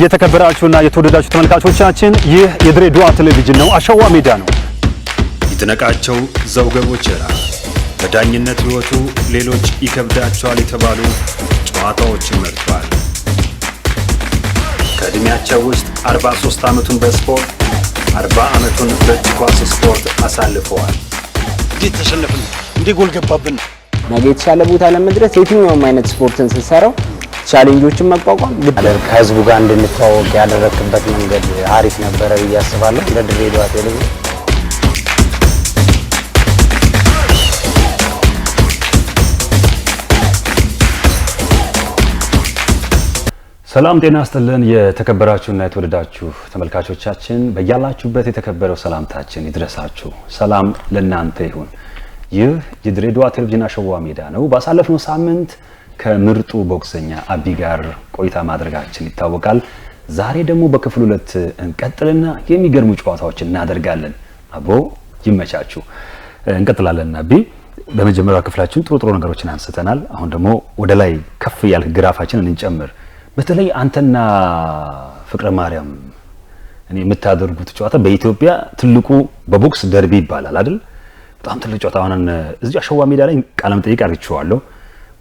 የተከበራችሁና የተወደዳችሁ ተመልካቾቻችን ይህ የድሬዳዋ ቴሌቪዥን ነው። አሸዋ ሜዳ ነው። ይድነቃቸው ዘውገቦችራ በዳኝነት ህይወቱ ሌሎች ይከብዳቸዋል የተባሉ ጨዋታዎችን መርጧል። ከእድሜያቸው ውስጥ 43 ዓመቱን በስፖርት 40 ዓመቱን በእጅ ኳስ ስፖርት አሳልፈዋል። እንዴት ተሸነፍን? እንዴት ጎል ገባብን? ነገ የተሻለ ቦታ ለመድረስ የትኛውም አይነት ስፖርትን ስንሰራው ቻሌንጆችን መቋቋም ከህዝቡ ጋር እንድንተዋወቅ ያደረክበት መንገድ አሪፍ ነበረ ብዬ አስባለሁ። ለድሬዳዋ ቴሌቪዥን ሰላም ጤና ይስጥልን። የተከበራችሁና የተወደዳችሁ ተመልካቾቻችን በያላችሁበት የተከበረው ሰላምታችን ይድረሳችሁ። ሰላም ለእናንተ ይሁን። ይህ የድሬዳዋ ቴሌቪዥን አሸዋ ሜዳ ነው። ባሳለፍነው ሳምንት ከምርጡ ቦክሰኛ አቢ ጋር ቆይታ ማድረጋችን ይታወቃል። ዛሬ ደግሞ በክፍል 2 እንቀጥልና የሚገርሙ ጨዋታዎችን እናደርጋለን። አቦ ይመቻችሁ። እንቀጥላለን። አቢ በመጀመሪያው ክፍላችን ጥሩ ነገሮችን አንስተናል። አሁን ደግሞ ወደ ላይ ከፍ ያለ ግራፋችንን እንጨምር። በተለይ አንተና ፍቅረ ማርያም እኔ የምታደርጉት ጨዋታ በኢትዮጵያ ትልቁ በቦክስ ደርቢ ይባላል አይደል? በጣም ትልቅ ጨዋታ። አሁን እዚህ አሸዋ ሜዳ ላይ ቃለ መጠይቅ አድርጌዋለሁ።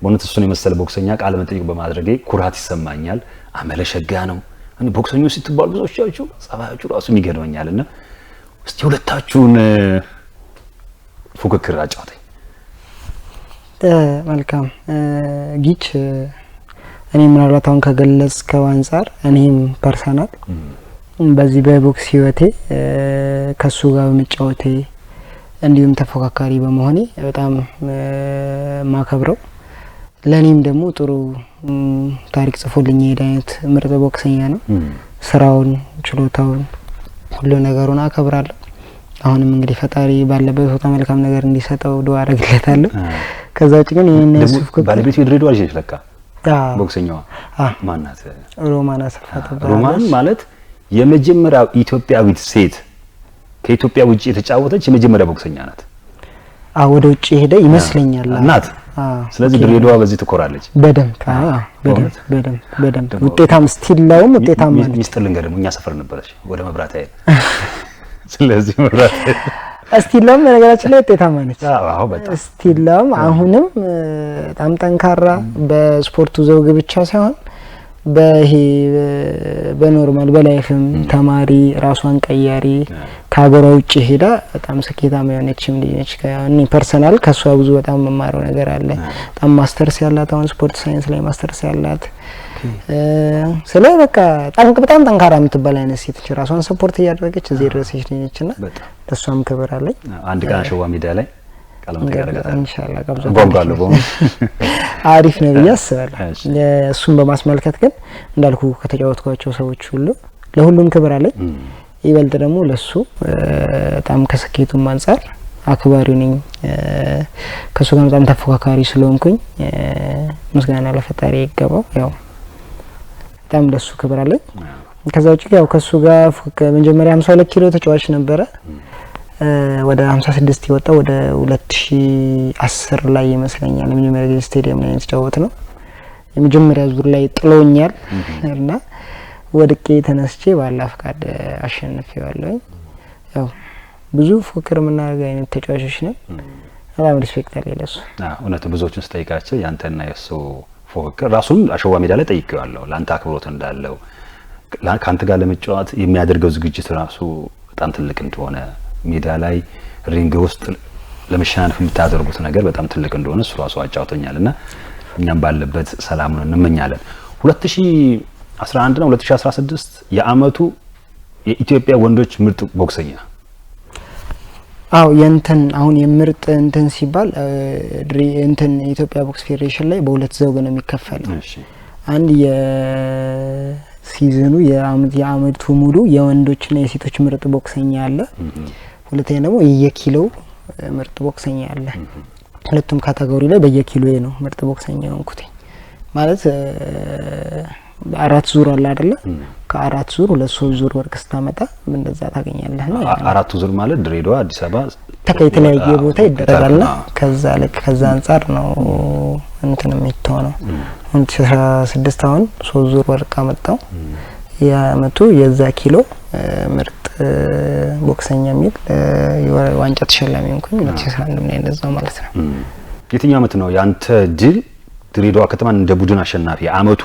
በእውነት እሱን የመሰለ ቦክሰኛ ቃለ መጠይቅ በማድረጌ ኩራት ይሰማኛል። አመለሸጋ ነው። እኔ ቦክሰኞች ስትባሉ ብዙዎቻችሁ ጸባያችሁ ራሱ ይገርመኛልና እስቲ ሁለታችሁን ፉክክር አጫውተኝ። መልካም ጊች እኔ ምናልባት አሁን ከገለጽከው አንፃር እኔም ፐርሰናል በዚህ በቦክስ ህይወቴ ከሱ ጋር በመጫወቴ እንዲሁም ተፎካካሪ በመሆኔ በጣም ማከብረው ለኔም ደግሞ ጥሩ ታሪክ ጽፎልኝ የሄደ አይነት ምርጥ ቦክሰኛ ነው። ስራውን፣ ችሎታውን፣ ሁሉ ነገሩን አከብራለሁ። አሁንም እንግዲህ ፈጣሪ ባለበት ቦታ መልካም ነገር እንዲሰጠው ዱአ አደርግለታለሁ። ከዛ ውጭ ግን የነሱ ባለቤቱ የድሬዳዋ ልጅ ነች ለካ ቦክሰኛዋ ማናት? ሮማን አሰፋ ትባላለች። ሮማን ማለት የመጀመሪያው ኢትዮጵያዊት ሴት ከኢትዮጵያ ውጪ የተጫወተች የመጀመሪያ ቦክሰኛ ናት። ወደ ውጪ ሄደ ይመስለኛል ናት። ስለዚህ ድሬዳዋ በዚህ ትኮራለች በደንብ። በደንብ ውጤታም ስቲላውም ውጤታም ማለት ሚስጥር ልንገርም እኛ ሰፈር ነበረች ወደ መብራት አይደል? ስለዚህ መብራት ስቲላውም ነገራችን ላይ ውጤታም ነች። አዎ በጣም ስቲላውም አሁንም በጣም ጠንካራ በስፖርቱ ዘውግ ብቻ ሳይሆን በይሄ በኖርማል በላይፍም ተማሪ ራሷን ቀያሪ ከሀገሯ ውጪ ሄዳ በጣም ስኬታማ የሆነችም ልጅ ነች። እኔ ፐርሰናል ከሷ ብዙ በጣም መማረው ነገር አለ። በጣም ማስተርስ ያላት አሁን ስፖርት ሳይንስ ላይ ማስተርስ ያላት ስለ በቃ በጣም ጠንካራ የምትባል አይነት ሴት ነች። ራሷን ሰፖርት እያደረገች እዚህ ድረስሽ ነችና ለሷም ክብር አለኝ። አንድ ቀን አሸዋ ሜዳ ላይ ቃለም ተጋረጋታ ኢንሻአላህ ቀብዛ ቦምባሎ አሪፍ ነው ብዬ አስባለሁ። እሱን በማስመልከት ግን እንዳልኩ ከተጫወትኳቸው ሰዎች ሁሉ ለሁሉም ክብር አለኝ። ይበልጥ ደግሞ ለሱ በጣም ከስኬቱም አንፃር አክባሪው ነኝ። ከሱ ጋር በጣም ተፎካካሪ ስለሆንኩኝ ምስጋና ለፈጣሪ ይገባው። ያው በጣም ለሱ ክብር አለኝ። ከዛ ውጪ ያው ከሱ ጋር መጀመሪያ 52 ኪሎ ተጫዋች ነበረ። ወደ 56 ይወጣ ወደ 2010 ላይ ይመስለኛል የመጀመሪያ ጊዜ ስቴዲየም ላይ ተጫወት ነው። የመጀመሪያ ዙር ላይ ጥሎኛል እና ወድቄ ተነስቼ ባላ ፍቃድ አሸንፌዋለሁ። ያው ብዙ ፉክክር ምናደርግ አይነት ተጫዋቾች ነን። በጣም ሪስፔክት አለኝ ለሱ። እውነት ብዙዎችን ስጠይቃቸው ያንተና የሱ ፉክክር ራሱን አሸዋ ሜዳ ላይ ጠይቄዋለሁ። ላንተ አክብሮት እንዳለው ካንተ ጋር ለመጫወት የሚያደርገው ዝግጅት ራሱ በጣም ትልቅ እንደሆነ ሜዳ ላይ ሪንግ ውስጥ ለመሸናነፍ የምታደርጉት ነገር በጣም ትልቅ እንደሆነ እሱ ራሱ አጫውቶኛልና እኛም ባለበት ሰላሙን እንመኛለን። 2011 እና 2016 የአመቱ የኢትዮጵያ ወንዶች ምርጥ ቦክሰኛ። የንተን አሁን የምርጥ እንትን ሲባል እንትን የኢትዮጵያ ቦክስ ፌዴሬሽን ላይ በሁለት ዘውግ ነው የሚከፈለው። አንድ የሲዝኑ የአመቱ ሙሉ የወንዶችና የሴቶች ምርጥ ቦክሰኛ አለ። ሁለተኛ ደግሞ የኪሎ ምርጥ ቦክሰኛ አለ። ሁለቱም ካቴጎሪ ላይ በየኪሎ ነው ምርጥ ቦክሰኛ ሆንኩት ማለት አራት ዙር አለ አይደለ? ከአራት ዙር 2-3 ዙር ወርቅ ስታመጣ እንደዛ ታገኛለህ ነው። አራቱ ዙር ማለት ድሬዳዋ፣ አዲስ አበባ ተከታታይ ቦታ ይደረጋልና ከዛ አንፃር ነው እንትን የሚተው ነው። 16 አሁን 3 ዙር ወርቅ አመጣው። ያመጡ የዛ ኪሎ ምርጥ ቦክሰኛ የሚል ዋንጫ ተሸላሚ ሆንኩኝ 2011 ምን እንደዛው ማለት ነው። የትኛው አመት ነው ያንተ ድል ድሬዳዋ ከተማን እንደ ቡድን አሸናፊ አመቱ?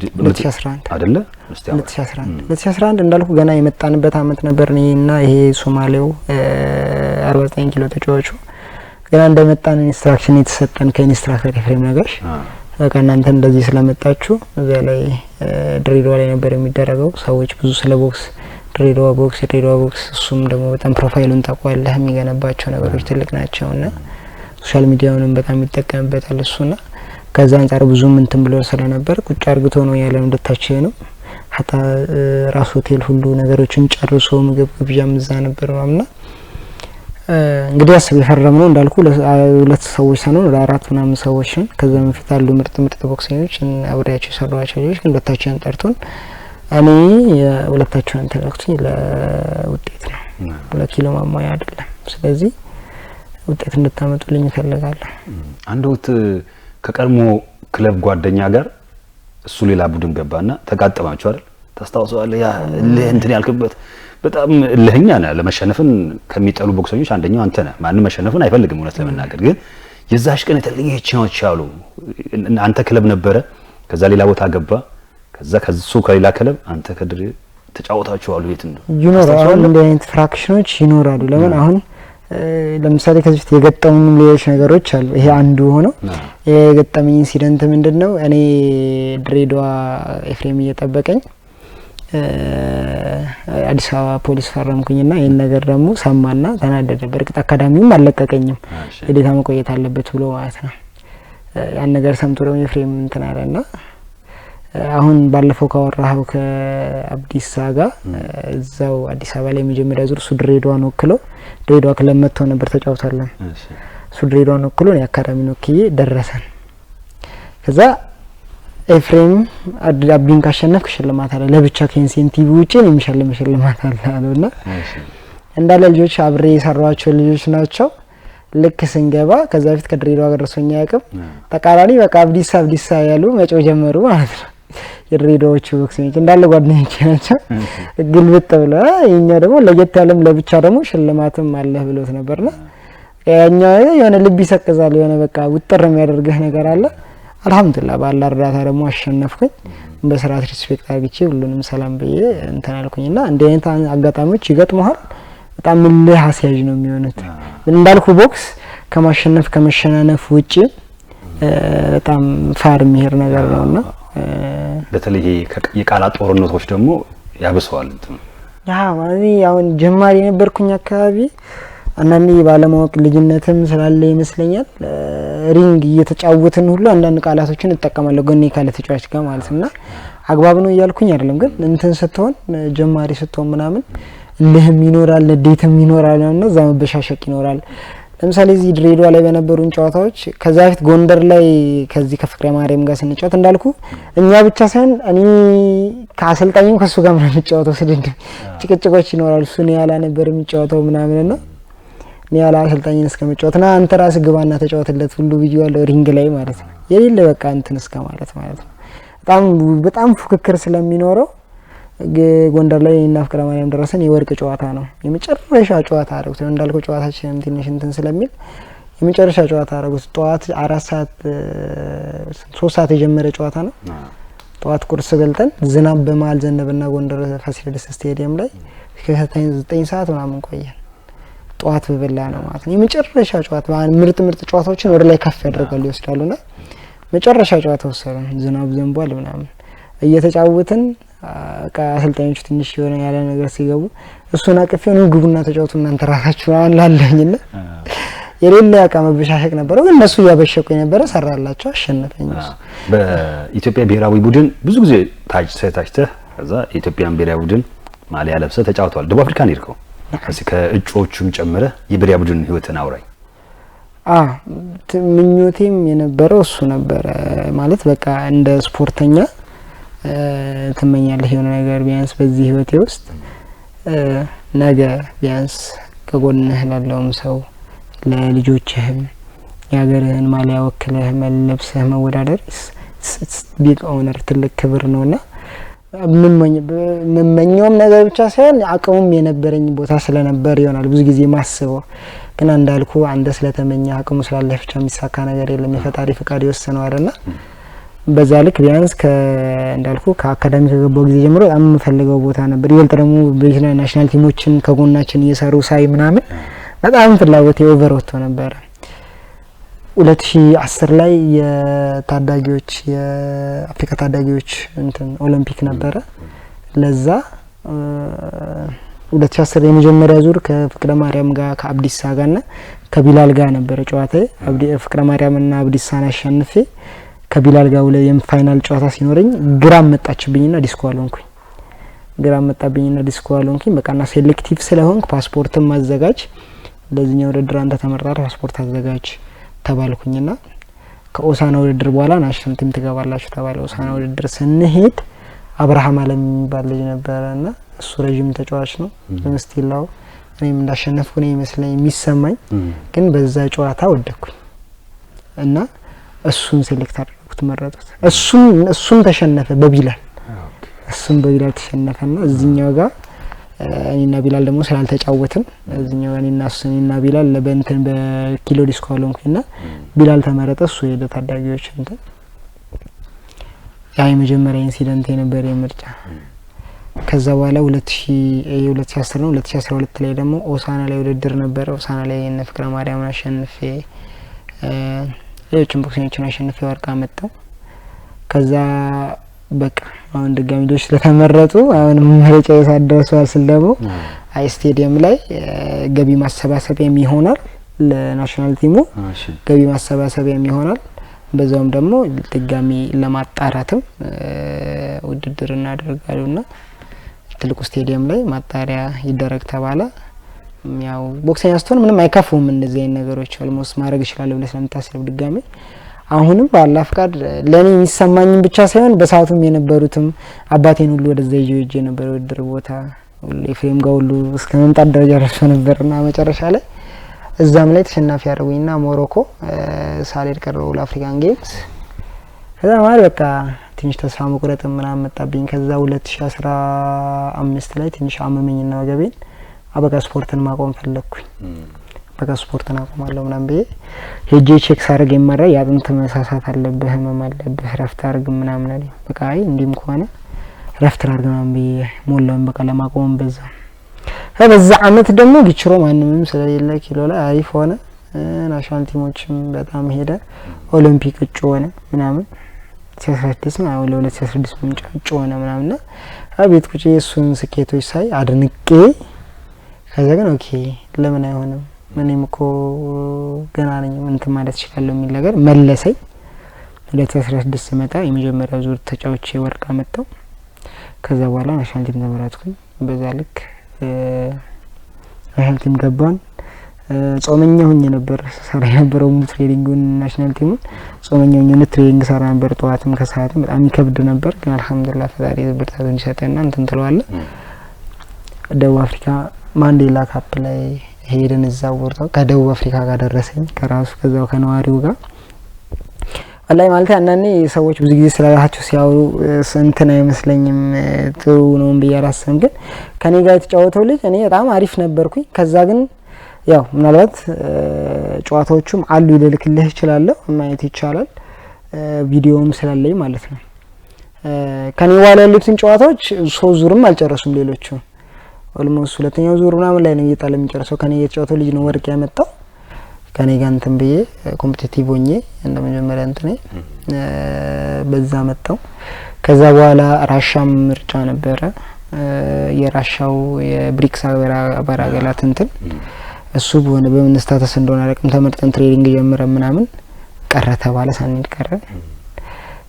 2011 አይደለ? 2011 እንዳልኩ ገና የመጣንበት አመት ነበር። እኔና ይሄ ሶማሌው 49 ኪሎ ተጫዋቹ ገና እንደመጣን ኢንስትራክሽን የተሰጠን ከኢንስትራክተር ኤፍሬም ነጋሽ በቃ እናንተ እንደዚህ ስለመጣችሁ እዛ ላይ ድሬዳዋ ላይ ነበር የሚደረገው። ሰዎች ብዙ ስለ ቦክስ ድሬዳዋ ቦክስ እሱም ደግሞ በጣም ፕሮፋይሉን ታውቃለህ፣ የሚገነባቸው ነገሮች ትልቅ ናቸውና ሶሻል ሚዲያውንም በጣም ይጠቀምበታል እሱና ከዛ አንፃር ብዙም እንትን ብሎ ስለነበር ቁጭ አርግቶ ነው ያለው እንደታቸው ነው። ሀታ ራስ ሆቴል ሁሉ ነገሮችን ጨርሶ ምግብ ግብዣም እዛ ነበር ማምና እንግዲህ አስብ የፈረምነው እንዳልኩ ለሁለት ሰዎች ሳይሆን ለአራት ምናምን ሰዎች ነው። ከዛ በፊት አሉ ምርጥ ቦክሰኞች አብሬያቸው ሰራዋቸው ልጆች ግን ሁለታቸውን ጠርቶን እኔ ሁለታቸውን ተለክቱኝ ለውጤት ነው ለኪሎ ማሟያ አይደለም። ስለዚህ ውጤት እንድታመጡልኝ እፈልጋለሁ። አንድ ወቅት ከቀድሞ ክለብ ጓደኛ ጋር እሱ ሌላ ቡድን ገባና ተጋጠማችሁ አይደል? ታስታውሳለህ? ያ እንትን ያልክበት በጣም ለህኛ ነህ። ለመሸነፍን ከሚጠሉ ቦክሰኞች አንደኛው አንተ ነህ። ማንም መሸነፍን አይፈልግም እውነት ለመናገር ግን የዛሽ ቀን የተለየች ነው ቻሉ። አንተ ክለብ ነበረ፣ ከዛ ሌላ ቦታ ገባ፣ ከሱ ከሌላ ክለብ አንተ ከድሬ ተጫወታችሁ አሉ። የት ነው ይኖራሉ እንደ አይነት ፍራክሽኖች ይኖራሉ። ለምን አሁን ለምሳሌ ከዚህ በፊት የገጠሙኝ ሌሎች ነገሮች አሉ። ይሄ አንዱ ሆኖ የገጠመኝ ኢንሲደንት ምንድነው? እኔ ድሬዳዋ ኤፍሬም እየጠበቀኝ አዲስ አበባ ፖሊስ ፈረምኩኝና ይሄን ነገር ደግሞ ሰማና ተናደደ። በርግጥ አካዳሚውም አልለቀቀኝም ግዴታ መቆየት አለበት ብሎ ማለት ነው። ያን ነገር ሰምቶ ደግሞ ኤፍሬም እንትን አለና አሁን ባለፈው ካወራው ከአብዲሳ ጋር እዛው አዲስ አበባ ላይ መጀመሪያ ዙር እሱ ድሬዳዋን ወክሎ ድሬዳዋ ክለብ መጥቶ ነበር ተጫውታለን። እሱ ድሬዳዋን ወክሎ ነው የአካዳሚውን ወክዬ ደረሰን። ከዛ ኤፍሬም አብዲን ካሸነፍክ ሽልማት አለ ለብቻ ከኢንሴንቲቭ ውጪ ነው የሚሸልም ሽልማት አለ አለውና እንዳለ ልጆች አብሬ የሰራዋቸው ልጆች ናቸው። ልክ ስንገባ ከዛ በፊት ከድሬዳዋ ጋር ደርሶኛ ያቀም ተቃራኒ በቃ አብዲሳ ያሉ መጮህ ጀመሩ ማለት ነው። የድሬዳዎቹ ቦክሰኞች እንዳለ ጓደኞቼ ናቸው። ግልብጥ ብለ የኛ ደግሞ ለየት ያለም ለብቻ ደግሞ ሽልማትም አለ ብሎት ነበርና ያኛ የሆነ ልብ ይሰቅዛል የሆነ በቃ ውጥር የሚያደርግህ ነገር አለ። አልহামዱሊላህ ባላ እርዳታ ደግሞ አሸነፍኩኝ። በስርዓት ሪስፔክት አድርጌ ሁሉንም ሰላም ብዬ እንትን አልኩኝና እንደ አይነት አጋጣሚዎች ይገጥመዋል። በጣም ምልህ አስያዥ ነው የሚሆኑት። እንዳልኩ ቦክስ ከማሸነፍ ከመሸናነፍ ውጪ በጣም ፋር የሚሄድ ነገር ነውና በተለይ የቃላት ጦርነቶች ደግሞ ያብሰዋል እንት ነው። ማለት አሁን ጀማሪ ነበርኩኝ አካባቢ አንዳንዴ ባለማወቅ ልጅነትም ስላለ ይመስለኛል ሪንግ እየተጫወትን ሁሉ አንዳንድ ቃላቶችን እጠቀማለሁ ገኔ ካለ ተጫዋች ጋር ማለትና አግባብ ነው እያልኩኝ አይደለም። ግን እንትን ስትሆን ጀማሪ ስትሆን ምናምን ለህም ይኖራል ለዴትም ይኖራል እና እዛ መበሻሸቅ ይኖራል። ለምሳሌ እዚህ ድሬዳዋ ላይ በነበሩን ጨዋታዎች ከዛ በፊት ጎንደር ላይ ከዚህ ከፍቅረ ማርያም ጋር ስንጫወት እንዳልኩ እኛ ብቻ ሳይሆን እኔ ከአሰልጣኙም ከሱ ጋር ምናምን ጨዋታው ስድድብ ጭቅጭቆች ይኖራል። እሱን ያላ ነበር የሚጫወተው ምናምንና ያላ አሰልጣኝን እስከመጫወትና አንተ ራስህ ግባና ተጫወተለት ሁሉ ቪዲዮ ሪንግ ላይ ማለት ነው የሌለ በቃ እንትን እስከ ማለት ነው። በጣም ፉክክር ስለሚኖረው ጎንደር ላይ እና ፍቅረ ማርያም ደረሰን የወርቅ ጨዋታ ነው የመጨረሻ ጨዋታ አረጉት። እንዳልኩ ጨዋታችን ትንሽ እንትን ስለሚል የመጨረሻ ጨዋታ አረጉት። ጠዋት 4 ሰዓት 3 ሰዓት የጀመረ ጨዋታ ነው። ጠዋት ቁርስ በልተን ዝናብ በመሃል ዘነበና ጎንደር ፋሲለደስ ስቴዲየም ላይ ከ9 ሰዓት ምናምን ቆየን። ጠዋት በበላ ነው ማለት ነው የመጨረሻ ጨዋታ። ምርጥ ጨዋታዎችን ወደ ላይ ከፍ ያደርጋሉ ይወስዳሉና መጨረሻ ጨዋታ ወሰደን። ዝናብ ዘንቧል ምናምን እየተጫወትን አሰልጣኞቹ ትንሽ የሆነ ያለ ነገር ሲገቡ እሱን አቅፌው ነው ግቡና ተጫወቱ እናንተ ራሳችሁ አሁን ላለኝና የሌለ ያቃ መበሻሸቅ ነበረው። ግን እነሱ ያበሸቁ የነበረ ሰራላቸው አሸነፈኝ። በኢትዮጵያ ብሔራዊ ቡድን ብዙ ጊዜ ታጭተህ ከዛ የኢትዮጵያን ብሔራዊ ቡድን ማሊያ ለብሰህ ተጫውተዋል። ደቡብ አፍሪካ ነው የሄድከው። ከዚህ ከእጩዎቹም ጨምረ የብሔራዊ ቡድን ህይወትን አውራኝ። ምኞቴም የነበረው እሱ ነበር ማለት በቃ እንደ ስፖርተኛ ትመኛለህ የሆነ ነገር ቢያንስ በዚህ ህይወቴ ውስጥ ነገ ቢያንስ ከጎንህ ላለውም ሰው ለልጆችህም የሀገርህን ማሊያ ወክለህ መልበስህ መወዳደር ቢግ ኦነር ትልቅ ክብር ነውና ምመኘውም ነገር ብቻ ሳይሆን አቅሙም የነበረኝ ቦታ ስለነበር ይሆናል ብዙ ጊዜ ማስበው። ግን እንዳልኩ አንደ ስለተመኘ አቅሙ ስላለ ብቻ የሚሳካ ነገር የለም። የፈጣሪ ፍቃድ ይወሰነው አይደለ? በዛ ልክ ቢያንስ እንዳልኩ ከአካዳሚ ከገባው ጊዜ ጀምሮ በጣም የምፈልገው ቦታ ነበር። ይበልጥ ደግሞ በኢትዮጵያ ናሽናል ቲሞችን ከጎናችን እየሰሩ ሳይ ምናምን በጣም ፍላጎት ኦቨር ወጥቶ ነበር። 2010 ላይ የታዳጊዎች የአፍሪካ ታዳጊዎች ኦሎምፒክ ነበረ። ለዛ 2010 የመጀመሪያ ዙር ከፍቅረ ማርያም ጋር ከአብዲሳ ጋርና ከቢላል ጋር ነበረ ጨዋታዬ። ፍቅረ ማርያምና አብዲሳን አሸንፌ ከቢላል ጋር የፋይናል ጨዋታ ሲኖረኝ ግራም መጣችብኝና ዲስኳል ሆንኩኝ። በቃና ሴሌክቲቭ ስለሆንክ ፓስፖርትም ማዘጋጅ ለዚህኛው ውድድር አንተ ተመርጣለህ ፓስፖርት አዘጋጅ ተባልኩኝና ከኦሳና ውድድር በኋላ ናሽናል ቲም ትገባላችሁ ተባለ። ኦሳና ውድድር ስንሄድ አብርሃም አለም የሚባል ልጅ ነበረና እሱ ረጅም ተጫዋች ነው። ለምስቲላው እኔም እንዳሸነፍኩ ነው ይመስለኝ የሚሰማኝ። ግን በዛ ጨዋታ ወደኩኝ እና እሱን ሴሌክት አድርገውት መረጡት። እሱም ተሸነፈ በቢላል ተሸነፈና እዚህኛው ጋር እኔና ቢላል ደግሞ ስላልተጫወትን እዚህኛው እኔና ቢላል ለበንተን በኪሎ ዲስኳል ሆንኩኝና ቢላል ተመረጠ። እሱ ሄደ ታዳጊዎች ያ የመጀመሪያ ኢንሲደንት የነበረ የምርጫ። ከዛ በኋላ 2010 ነው 2012 ላይ ደግሞ ኦሳና ላይ ውድድር ነበረ። ኦሳና ላይ እነ ፍቅረ ማርያምን አሸንፌ ሌሎችም ቦክሰኞችን አሸንፌ ወርቅ አመጣው። ከዛ በቃ አሁን ድጋሚ ልጆች ስለተመረጡ አሁን ምርጫ የሳደረሰው ስል ደግሞ አይ ስቴዲየም ላይ ገቢ ማሰባሰቢያም ይሆናል ለናሽናል ቲሙ ገቢ ማሰባሰቢያም ይሆናል። በዛውም ደግሞ ድጋሚ ለማጣራትም ውድድር እናደርጋሉና ትልቁ ስቴዲየም ላይ ማጣሪያ ይደረግ ተባለ። ያው ቦክሰኛ ስትሆን ምንም አይከፉም እንደዚህ አይነት ነገሮች ኦልሞስት ማድረግ ይችላል ብለህ ስለምታስብ ድጋሚ አሁንም ባላ ፍቃድ ለኔ የሚሰማኝ ብቻ ሳይሆን በሰዓቱም የነበሩትም አባቴን ሁሉ ወደዛ ይዤ ነበር ውድድር ቦታ ሁሉ ኤፍሬም ጋር ሁሉ እስከ መምጣት ደረጃ ደርሶ ነበርና መጨረሻ ላይ እዛም ላይ ተሸናፊ ያደረጉኝና ሞሮኮ ሳልሄድ ቀረው ለአፍሪካን ጌምስ። ከዛ ማለት በቃ ትንሽ ተስፋ መቁረጥ ምናምን መጣብኝ። ከዛ 2015 ላይ ትንሽ አመመኝና ወገቤን አበቃ ስፖርትን ማቆም ፈለኩኝ። በቃ ስፖርትን አቆማለሁ ምናምን ብዬ ሄጄ ቼክ ሳደርግ የማራ ያጥንት መሳሳት አለብህ ህመም አለብህ ረፍት አድርግ ምናምን አለኝ። በቃ አይ እንዲም ከሆነ ረፍት አድርግ ምናምን ብዬ ሞላውን በቃ ለማቆም በዛ አመት ደግሞ ጊችሮ ማንንም ስለሌለ ኪሎ ላይ አሪፍ ሆነ። ናሽናል ቲሞችም በጣም ሄደ። ኦሎምፒክ እጩ ሆነ ምናምን 2016 ነው 2016 ምንጭ እጩ ሆነ ምናምንና አቤት ቁጭ የሱን ስኬቶች ሳይ አድንቄ ከዛ ግን ኦኬ ለምን አይሆንም ምንም እኮ ገና ነኝ እንትን ማለት ይችላል የሚል ነገር መለሰኝ። 2016 መጣ የመጀመሪያው ዙር ተጫውቼ ወርቅ አመጣው። ከዛ በኋላ ናሽናል ቲም ተመረጥኩኝ። በዛ ልክ ናሽናል ቲም ገባን። ጾመኛ ሆኜ ነበር ሰራ የነበረው ትሬኒንጉን ናሽናል ቲሙን ጾመኛ ሆኜ ትሬኒንግ ሰራ ነበር ጠዋትም ከሰዓትም በጣም ይከብድ ነበር። ግን አልহামዱሊላህ ፈጣሪ ብርታቱን ይሰጠና እንትን ትለዋለ። ደቡብ አፍሪካ ማንዴላ ካፕ ላይ ሄደን እዛው ወርታው ከደቡብ አፍሪካ ጋር ደረሰኝ ከራሱ ከዛው ከነዋሪው ጋር ወላይ ማለት ያናኔ ሰዎች ብዙ ጊዜ ስለራሳቸው ሲያወሩ እንትን አይመስለኝም ጥሩ ነው ብያራሰም። ግን ከኔ ጋር የተጫወተው ልጅ እኔ በጣም አሪፍ ነበርኩኝ። ከዛ ግን ያው ምናልባት ጨዋታዎቹም አሉ ይልክልህ ይችላል ማየት ይቻላል ቪዲዮም ስላለኝ ማለት ነው። ከኔ በኋላ ያሉትን ጨዋታዎች 3 ዙርም አልጨረሱም ሌሎቹ ኦልሞስት ሁለተኛው ዙር ምናምን ላይ ነው እየጣለ የሚጨርሰው። ከኔ የተጫወተው ልጅ ነው ወርቅ ያመጣው። ከኔ ጋር እንትን ብዬ ኮምፒቲቲቭ ሆኜ እንደመጀመሪያ እንትን በዛ መጣው። ከዛ በኋላ ራሻም ምርጫ ነበረ የራሻው የብሪክስ አባራገላት እንትን እሱ በሆነ በምን ስታተስ እንደሆነ አረቅም ተመርጠን ትሬኒንግ ጀምረ ምናምን ቀረ ተባለ ሳንል ቀረ።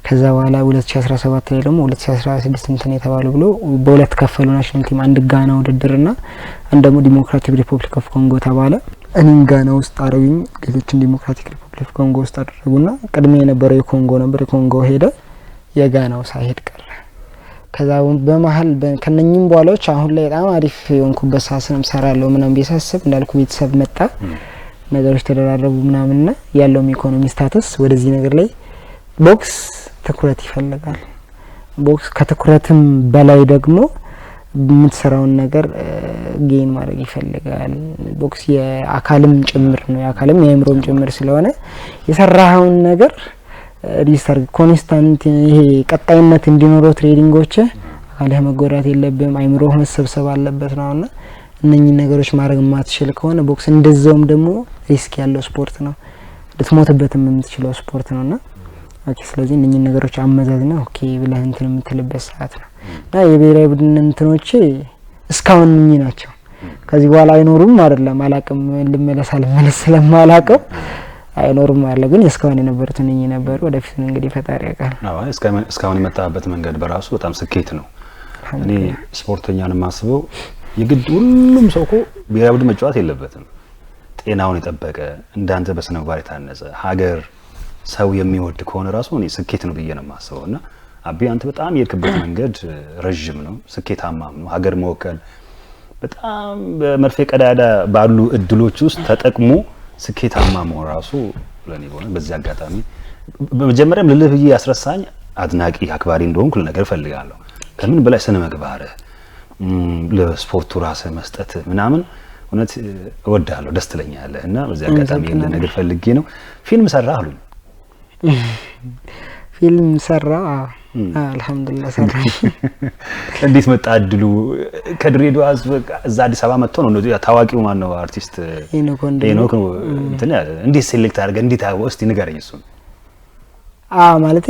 ከዛ በኋላ 2017 ላይ ደግሞ 2016 እንትን የተባሉ ብሎ በሁለት ከፈሉ ናሽናል ቲም አንድ ጋና ውድድርና አንድ ደግሞ ዲሞክራቲክ ሪፐብሊክ ኦፍ ኮንጎ ተባለ። እኔን ጋና ውስጥ አረጉኝ ሌሎችን ዲሞክራቲክ ሪፐብሊክ ኦፍ ኮንጎ ውስጥ አደረጉና ቀድሜ የነበረው የኮንጎ ነበር የኮንጎ ሄደ የጋናው ሳይሄድ ቀረ። ከዛ በመሃል ከነኝም በኋላዎች አሁን ላይ በጣም አሪፍ የሆንኩበት ሳስንም ሰራለው ምናምን ቢያሳስብ እንዳልኩ ቤተሰብ መጣ ነገሮች ተደራረቡ ምናምንና ያለው ኢኮኖሚ ስታተስ ወደዚህ ነገር ላይ ቦክስ ትኩረት ይፈልጋል። ቦክስ ከትኩረትም በላይ ደግሞ የምትሰራውን ነገር ጌን ማድረግ ይፈልጋል። ቦክስ የአካልም ጭምር ነው የአካልም የአእምሮም ጭምር ስለሆነ የሰራኸውን ነገር ሪሰርች ኮንስታንት ይሄ ቀጣይነት እንዲኖረው ትሬኒንጎች አካልህ መጎዳት የለብም አእምሮህ መሰብሰብ አለበት ነውና እነኚህ ነገሮች ማድረግ ማትችል ከሆነ ቦክስ እንደዛውም ደግሞ ሪስክ ያለው ስፖርት ነው ልትሞትበትም የምትችለው ስፖርት ነውና ኦኬ ስለዚህ እነኚህ ነገሮች አመዛዝና ኦኬ ብለህ እንትን የምትልበት ሰዓት ነው እና የብሔራዊ ቡድን እንትኖች እስካሁን እኚህ ናቸው። ከዚህ በኋላ አይኖሩም አይደለም አላቅም ልመለሳል ስለማላቀው አይኖርም አለ ግን እስካሁን የነበሩት እኚህ ነበሩ። ወደፊት እንግዲህ ፈጣሪ ያውቃል። አዎ እስካሁን የመጣበት መንገድ በራሱ በጣም ስኬት ነው። እኔ ስፖርተኛን ማስበው የግድ ሁሉም ሰው እኮ ብሔራዊ ቡድን መጫወት የለበትም። ጤናውን የጠበቀ እንዳንተ በስነ ምግባር የታነጸ ሀገር ሰው የሚወድ ከሆነ ራሱ እኔ ስኬት ነው ብዬ ነው የማስበው። እና አቢ አንተ በጣም የሄድክበት መንገድ ረጅም ነው፣ ስኬታማም ነው። ሀገር መወከል በጣም በመርፌ ቀዳዳ ባሉ እድሎች ውስጥ ተጠቅሞ ስኬታማ መሆን ራሱ ለኔ ሆነ። በዚህ አጋጣሚ በመጀመሪያም ልልህ ብዬ ያስረሳኝ አድናቂ አክባሪ እንደሆንኩ ልነገር ፈልጋለሁ። ከምን በላይ ስነ ምግባር ለስፖርቱ ራስ መስጠት ምናምን እውነት እወዳለሁ፣ ደስ ትለኛለህ። እና በዚህ አጋጣሚ ልነግር ፈልጌ ነው። ፊልም ሰራ አሉኝ። ፊልም ሰራ አልহামዱሊላህ ሰራ። እንዴት መጣ እድሉ? ከድሬዳዋ እዛ አዲስ አበባ መጥቶ ነው ታዋቂው ማን ነው አርቲስት ሄኖክ እንትን ያለ እንዴት ሴሌክት አድርገህ እንዴት እስቲ ንገረኝ እሱን። ማለቴ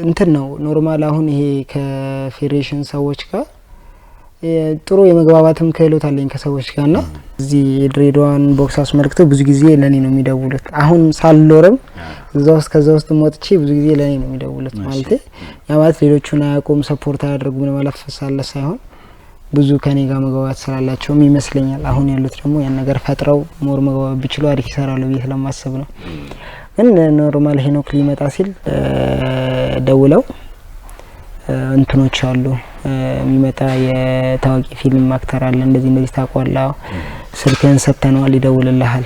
እንትን ነው ኖርማል አሁን ይሄ ከፌዴሬሽን ሰዎች ጋር ጥሩ የመግባባትም ክህሎት አለኝ ከሰዎች ጋርና እዚህ የድሬዳዋን ቦክስ አስመልክቶ ብዙ ጊዜ ለኔ ነው የሚደውሉት። አሁን ሳልኖርም ከዛ ውስጥ ወጥቼ ብዙ ጊዜ ለኔ ነው የሚደውሉት። ማለቴ ያ ማለት ሌሎቹን አያውቁም ሰፖርት አያደርጉም ማለት ፈሳለ ሳይሆን ብዙ ከኔ ጋር መግባባት ስላላቸውም ይመስለኛል አሁን ያሉት ደግሞ ያን ነገር ፈጥረው ሞር መግባባት ቢችሉ አሪፍ ይሰራሉ ብዬ ስለማስብ ነው። ግን ኖርማል ሄኖክ ሊመጣ ሲል ደውለው እንትኖች አሉ የሚመጣ የታዋቂ ፊልም አክተር አለ እንደዚህ ታቋላ ስልክህን ሰጥተነዋል ይደውልልሃል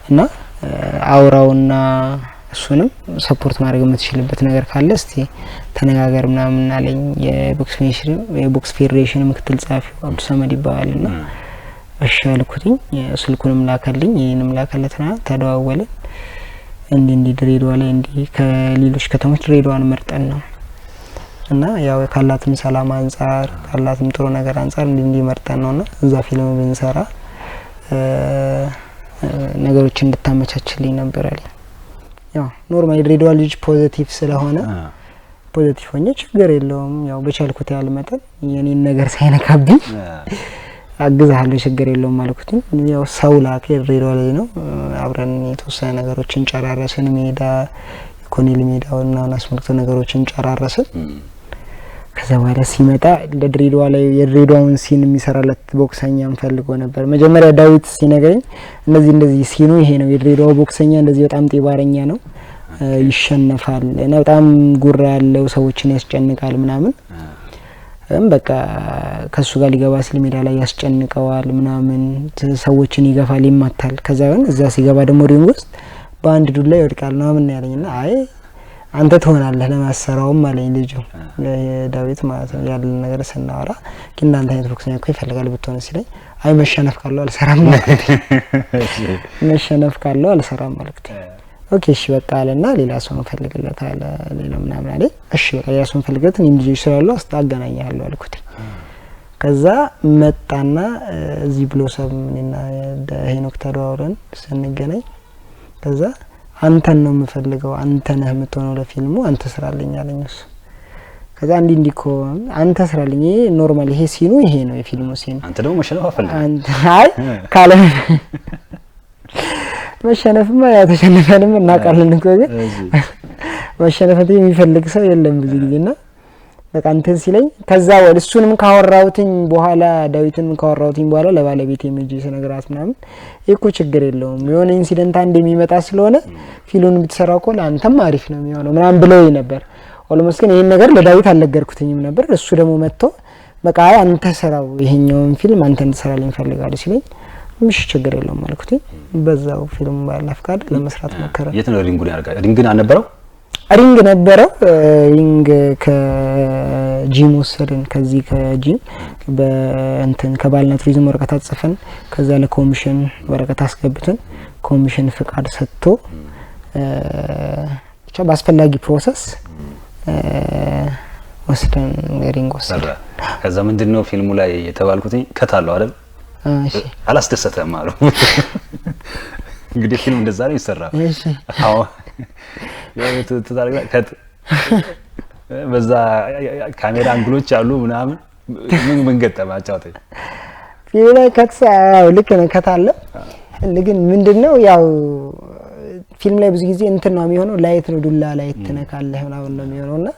እና አውራውና እሱንም ሰፖርት ማድረግ የምትችልበት ነገር ካለ እስቲ ተነጋገር ምናምን አለኝ። የቦክስ ፌዴሬሽን ምክትል ጸሐፊ አብዱ ሰመድ ይባላልና እሺ አልኩትኝ። ስልኩንም ላከልኝ ይሄንም ላከለትና ተደዋወልን። እንዲ ድሬዳዋ ላይ እንዲ ከሌሎች ከተሞች ድሬዳዋን መርጠን ነው እና ያው ካላትም ሰላም አንፃር ካላትም ጥሩ ነገር አንፃር እንዲ መርጠን ነውና እዛ ፊልም ብንሰራ ነገሮች እንድታመቻችልኝ ነበር አለኝ። ያው ኖርማሊ ድሬዳዋ ልጅ ፖዚቲቭ ስለሆነ ፖዚቲቭ ሆኜ ችግር የለውም ያው በቻልኩት ያህል መጠን የኔን ነገር ሳይነካብኝ አግዛለሁ ችግር የለውም ማለት ነው። ያው ሰውላ ከድሬዳዋ ላይ ነው አብረን የተወሰነ ነገሮችን ጨራረስን ሜዳ ኮኔል ሜዳውና አስመልክቶ ነገሮችን ጨራረስን። ከዛ በኋላ ሲመጣ ለድሬዳዋ ላይ የድሬዳዋውን ሲን የሚሰራለት ቦክሰኛም ፈልጎ ነበር። መጀመሪያ ዳዊት ሲነገረኝ እንደዚህ ሲኑ ይሄ ነው የድሬዳዋ ቦክሰኛ እንደዚህ በጣም ጤባረኛ ነው ይሸነፋል እና በጣም ጉራ ያለው ሰዎችን ያስጨንቃል ምናምን በቃ ከሱ ጋር ሊገባ ሲል ሜዳ ላይ ያስጨንቀዋል ምናምን ሰዎችን ይገፋል ይማታል። ከዛ ግን እዛ ሲገባ ደግሞ ሪንግ ውስጥ በአንድ ዱላ ይወድቃል ምናምን ያለኝና አይ አንተ ትሆናለህ ለማሰራውም አለኝ ልጁ ዳዊት ማለት ነው። ያለ ነገር ስናወራ ግን እንዳንተ አይነት ቦክሰኛ እኮ ይፈልጋል ብትሆን ሲለኝ አይ መሸነፍ ካለው አልሰራም ማለት መሸነፍ ካለው አልሰራም ማለት ኦኬ እሺ በቃ አለና ሌላ ሰው እንፈልግለታል ሌላ ምናምን አለ። እሺ በቃ ሌላ ሰው እንፈልግለት እኔም ልጅ ስላለው አስተጋናኛለሁ አልኩት። ከዛ መጣና እዚህ ብሎሰም እና ሄኖክ ተደዋውረን ስንገናኝ ከዛ አንተን ነው የምፈልገው አንተ ነህ የምትሆነው ለፊልሙ አንተ ስራልኝ አለኝ እሱ። ከዛ እንዲኮ አንተ ስራልኝ ኖርማል ይሄ ሲኑ ይሄ ነው የፊልሙ ሲኑ አንተ ደግሞ መሸነፍ አፈልግ አይ ካለ መሸነፍማ ያው ተሸነፈንም እናውቃለን እኮ ግን መሸነፍት የሚፈልግ ሰው የለም ብዙ ጊዜና በቃ እንትን ሲለኝ ከዛ ወደ እሱንም ካወራውትኝ በኋላ ዳዊትንም ካወራውትኝ በኋላ ለባለቤቴ ምንጂ ስነግራት ምናምን እኮ ችግር የለውም የሆነ ኢንሲደንት አንድ የሚመጣ ስለሆነ ፊልሙን ብትሰራው እኮ ለአንተም አሪፍ ነው የሚሆነው ምናምን ብለውኝ ነበር። ኦልሞስት ግን ይሄን ነገር ለዳዊት አልነገርኩትኝም ነበር። እሱ ደግሞ መጥቶ በቃ አንተ ሰራው ይሄኛውን ፊልም አንተ እንድትሰራልኝ ፈልጋለሁ ሲለኝ ምሽ ችግር የለውም አልኩት። በዛው ፊልም ባላፍ ካድ ለመስራት ሞከረ። የት ነው ሪንጉን ያርጋ ሪንግን አልነበረው ሪንግ ነበረው። ሪንግ ከጂም ወሰድን። ከዚህ ከጂም በእንትን ከባልና ቱሪዝም ወረቀት አጽፈን ከዛ ለኮሚሽን ወረቀት አስገብተን ኮሚሽን ፍቃድ ሰጥቶ ብቻ በአስፈላጊ ፕሮሰስ ወስደን ሪንግ ወሰድን። ከዛ ምንድነው ፊልሙ ላይ የተባልኩት ከታለው አይደል? እሺ አላስደሰተም አሉ። እንግዲህ ፊልም እንደዛ ነው ይሰራል። እሺ አዎ በዛ ካሜራ አንግሎች አሉ ምናምን ምን ገጠማቸው? ፊልም ላይ ከተሳው ልክ ነው ከታለ ግን ምንድነው ያው ፊልም ላይ ብዙ ጊዜ እንትን ነው የሚሆነው ላይት ነው ዱላ ላይት ተነካለህ ምናምን ነው የሚሆነውና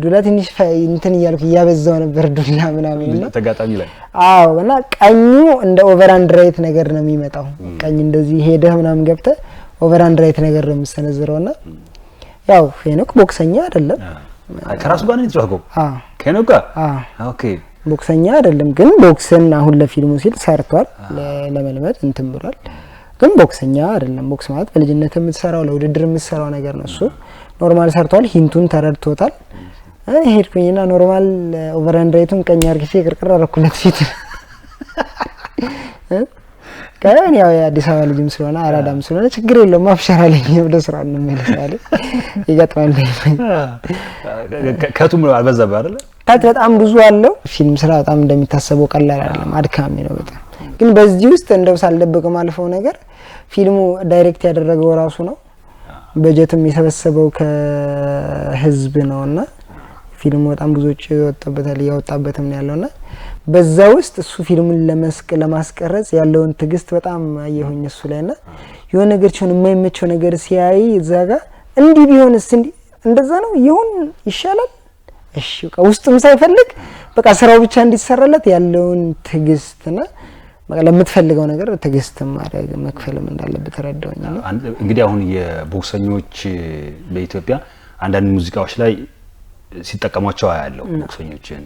ዱላ ትንሽ እንትን እያልኩ እያበዛው ነበር ዱላ ምናምንና ተጋጣሚ ላይ አዎ እና ቀኙ እንደ ኦቨር አንድ ራይት ነገር ነው የሚመጣው ቀኝ እንደዚህ ሄደህ ምናምን ገብተህ ኦቨር አንድ ራይት ነገር ነው የምሰነዝረውና ያው ሄኖክ ቦክሰኛ አይደለም ከራሱ ጋር ነው የተጫወተው ከሄኖክ ኦኬ ቦክሰኛ አይደለም ግን ቦክስን አሁን ለፊልሙ ሲል ሰርቷል ለመልመድ እንትን ብሏል ግን ቦክሰኛ አይደለም ቦክስ ማለት በልጅነት የምትሰራው ለውድድር የምትሰራው ነገር ነው እሱ ኖርማል ሰርቷል ሂንቱን ተረድቶታል ሄድኩኝና ኖርማል ኦቨር አንድ ራይቱን ቀኝ አርግቼ ቅርቅር አረኩለት ፊት ከኔ ያው የአዲስ አበባ ልጅም ስለሆነ አራዳም ስለሆነ ችግር የለውም አፍሸራለኝ ወደ ስራ እንመለሳለን ይገጥማል ከቱም አልበዛባ አይደል ታዲያ በጣም ብዙ አለው ፊልም ስራ በጣም እንደሚታሰበው ቀላል አይደለም አድካሚ ነው በጣም ግን በዚህ ውስጥ እንደው ሳልደብቅ ማለፈው ነገር ፊልሙ ዳይሬክት ያደረገው ራሱ ነው በጀትም የሰበሰበው ከህዝብ ነውና ፊልሙ በጣም ብዙዎች ያወጣበትም ነው ያለውና በዛ ውስጥ እሱ ፊልሙን ለማስቀረጽ ያለውን ትግስት በጣም አየሁኝ እሱ ላይና የሆነ ነገር ሲሆን የማይመቸው ነገር ሲያይ እዛጋ እንዲህ ቢሆንስ እንደዛ ነው ይሁን ይሻላል እሺ በቃ ውስጥም ሳይፈልግ በቃ ስራው ብቻ እንዲሰራለት ያለውን ትግስትና በቃ ለምትፈልገው ነገር ትግስትም ማድረግ መክፈልም እንዳለበት ተረዳውኝ ነው እንግዲህ አሁን የቦክሰኞች በኢትዮጵያ አንዳንድ ሙዚቃዎች ላይ ሲጠቀሟቸው ያለው ቦክሰኞችን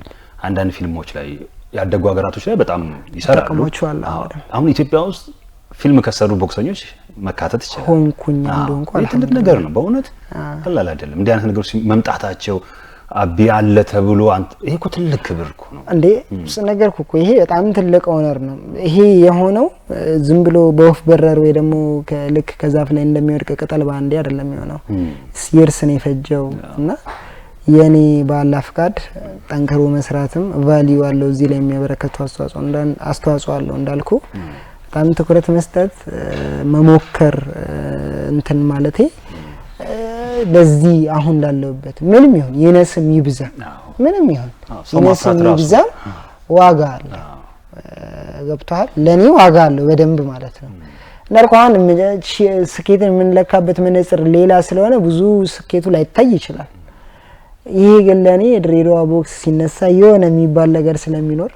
አንዳንድ ፊልሞች ላይ ያደጉ ሀገራቶች ላይ በጣም ይሰራሉ አሁን ኢትዮጵያ ውስጥ ፊልም ከሰሩ ቦክሰኞች መካተት ይችላል ሆንኩኝ እንደሆንኩ ትልቅ ነገር ነው በእውነት ቀላል አይደለም እንዲህ አይነት ነገሮች መምጣታቸው አቢ አለ ተብሎ ይሄ እኮ ትልቅ ክብር እኮ ነው እንዴ ነገርኩ እኮ ይሄ በጣም ትልቅ ኦነር ነው ይሄ የሆነው ዝም ብሎ በወፍ በረር ወይ ደግሞ ከልክ ከዛፍ ላይ እንደሚወድቅ ቅጠል ባንዴ አይደለም የሆነው ሲርስ ነው የፈጀው እና የኔ ባላ ፍቃድ ጠንከሮ መስራትም ቫልዩ አለው እዚህ ላይ የሚያበረከቱ አስተዋጽኦ አለው እንዳልኩ በጣም ትኩረት መስጠት መሞከር እንትን ማለቴ ለዚህ አሁን ላለውበት ምንም ይሁን የነስም ይብዛ ምንም ይሁን የነስም ይብዛ ዋጋ አለ ገብቷል ለኔ ዋጋ አለው በደንብ ማለት ነው እንዳልኳን ስኬትን የምንለካበት መነጽር ሌላ ስለሆነ ብዙ ስኬቱ ላይ ታይ ይችላል ይሄ ግን ለኔ የድሬዳዋ ቦክስ ሲነሳ የሆነ የሚባል ነገር ስለሚኖር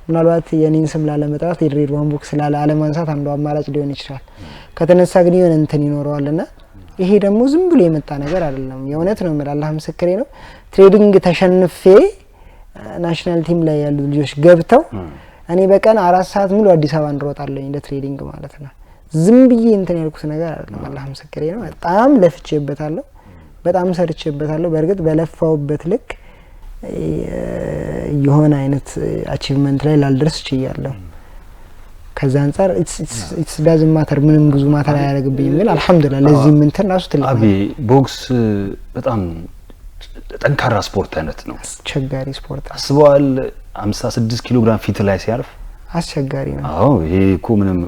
ምናልባት የኔን ስም ላለመጥራት የድሬዳዋ ቦክስ ላለማንሳት አንዱ አማራጭ ሊሆን ይችላል ከተነሳ ግን የሆነ እንትን ይኖረዋልና ይሄ ደግሞ ዝም ብሎ የመጣ ነገር አይደለም የእውነት ነው ማለት አላህ ምስክሬ ነው ትሬዲንግ ተሸንፌ ናሽናል ቲም ላይ ያሉ ልጆች ገብተው እኔ በቀን 4 ሰዓት ሙሉ አዲስ አበባ እንሮጣለሁ እንደ ትሬዲንግ ማለት ነው ዝም ብዬ እንትን ያልኩት ነገር አይደለም አላህ ምስክሬ ነው በጣም ለፍቼበታለሁ በጣም ሰርቼበታለሁ በእርግጥ በለፋውበት ልክ የሆነ አይነት አቺቭመንት ላይ ላልደርስ ይችላል ከዛ አንፃር ኢትስ ዳዝንት ማተር ምንም ብዙ ማተር አያደርግብኝም ግን አልহামዱሊላህ ለዚህ ምን ተናሱ ትልቅ አቢ ቦክስ በጣም ጠንካራ ስፖርት አይነት ነው አስቸጋሪ ስፖርት አስበዋል 56 ኪሎ ግራም ፊት ላይ ሲያርፍ አስቸጋሪ ነው አዎ ይሄ እኮ ምንም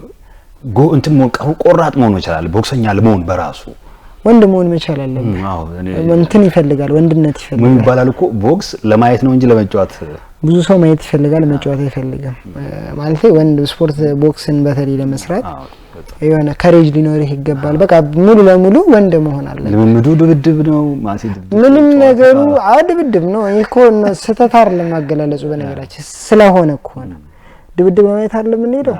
እንትን ቆራጥ መሆን ይችላል ቦክሰኛ ለመሆን በራሱ ወንድ መሆን መቻል አለበት አዎ እንትን ይፈልጋል ወንድነት ይፈልጋል ምን ይባላል እኮ ቦክስ ለማየት ነው እንጂ ለመጫወት ብዙ ሰው ማየት ይፈልጋል መጫወት አይፈልግም ማለት ወንድ ስፖርት ቦክስን በተለይ ለመስራት የሆነ ካሬጅ ሊኖርህ ይገባል በቃ ሙሉ ለሙሉ ወንድ መሆን አለ ልምምዱ ድብድብ ነው ማለት ምንም ነገሩ ድብድብ ነው እኮ ስተታር ለማገላለጹ በነገራችን ስለሆነ እኮ ነው ድብድብ ማየት አለ ምን ሄደው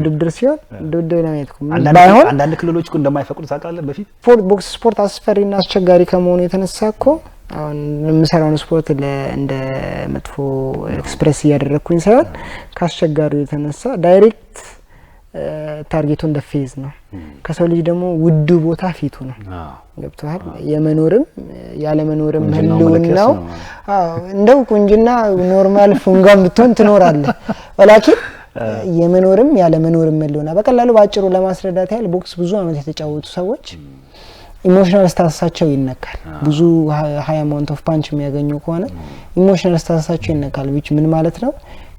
ድብድብ ሲሆን ድብድብ ማየት እኮ ባይሆን አንዳንድ ክልሎች እኮ እንደማይፈቅዱ ታውቃለህ በፊት ቦክስ ስፖርት አስፈሪና አስቸጋሪ ከመሆኑ የተነሳ እኮ አሁን ለምሳሌው ስፖርት እንደ መጥፎ ኤክስፕሬስ ያደረኩኝ ሳይሆን ካስቸጋሪው የተነሳ ዳይሬክት ታርጌቱ እንደ ፌዝ ነው። ከሰው ልጅ ደግሞ ውድ ቦታ ፊቱ ነው። ገብቷል። የመኖርም ያለ መኖርም ህልውናው እንደው ቁንጅና ኖርማል ፉንጋም ብትሆን ትኖራለህ። ወላኪን የመኖርም ያለ መኖርም ህልውና በቀላሉ ባጭሩ ለማስረዳት ያህል ቦክስ ብዙ አመት የተጫወቱ ሰዎች ኢሞሽናል ስታተሳቸው ይነካል። ብዙ ሃይ አማውንት ኦፍ ፓንች የሚያገኙ ከሆነ ኢሞሽናል ስታተሳቸው ይነካል። which ምን ማለት ነው?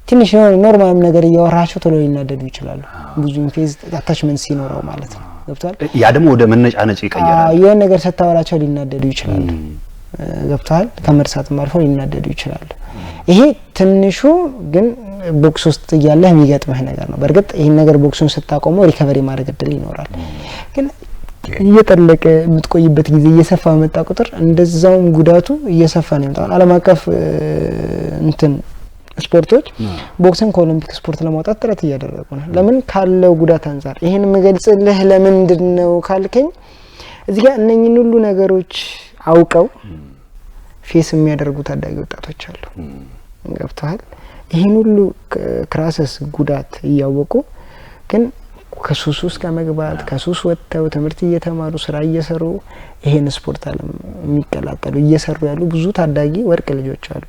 ትንሽ ኖርማል ነገር እያወራቸው ቶሎ ሊናደዱ ይችላሉ። ብዙ ፌዝ አታችመንት ሲኖረው ማለት ነው። ገብቷል። ያ ደግሞ ወደ መነጫነጭ ይቀየራል። የሆነ ነገር ስታወራቸው ሊናደዱ ይችላሉ። ገብቷል። ከመርሳትም አልፎ ሊናደዱ ይችላሉ። ይሄ ትንሹ ግን ቦክስ ውስጥ እያለህ የሚገጥምህ ነገር ነው። በእርግጥ ይሄን ነገር ቦክሱን ስታቆመው ሪከቨሪ ማድረግ እድል ይኖራል። ግን እየጠለቀ የምትቆይበት ጊዜ እየሰፋ መጣ ቁጥር እንደዛውም ጉዳቱ እየሰፋ ነው የሚመጣው። ዓለም አቀፍ እንትን ስፖርቶች ቦክስን ከኦሎምፒክ ስፖርት ለማውጣት ጥረት እያደረጉ ነው። ለምን ካለው ጉዳት አንፃር ይሄን መገልጽልህ ለምንድነው ካልከኝ እዚህ ጋር እነኚህን ሁሉ ነገሮች አውቀው ፌስ የሚያደርጉ ታዳጊ ወጣቶች አሉ። ገብቷል። ይሄን ሁሉ ክራሰስ ጉዳት እያወቁ ግን ከሱስ ውስጥ ከመግባት ከሱስ ወጥተው ትምህርት እየተማሩ ስራ እየሰሩ ይሄን ስፖርት ዓለም የሚቀላቀሉ እየሰሩ ያሉ ብዙ ታዳጊ ወርቅ ልጆች አሉ።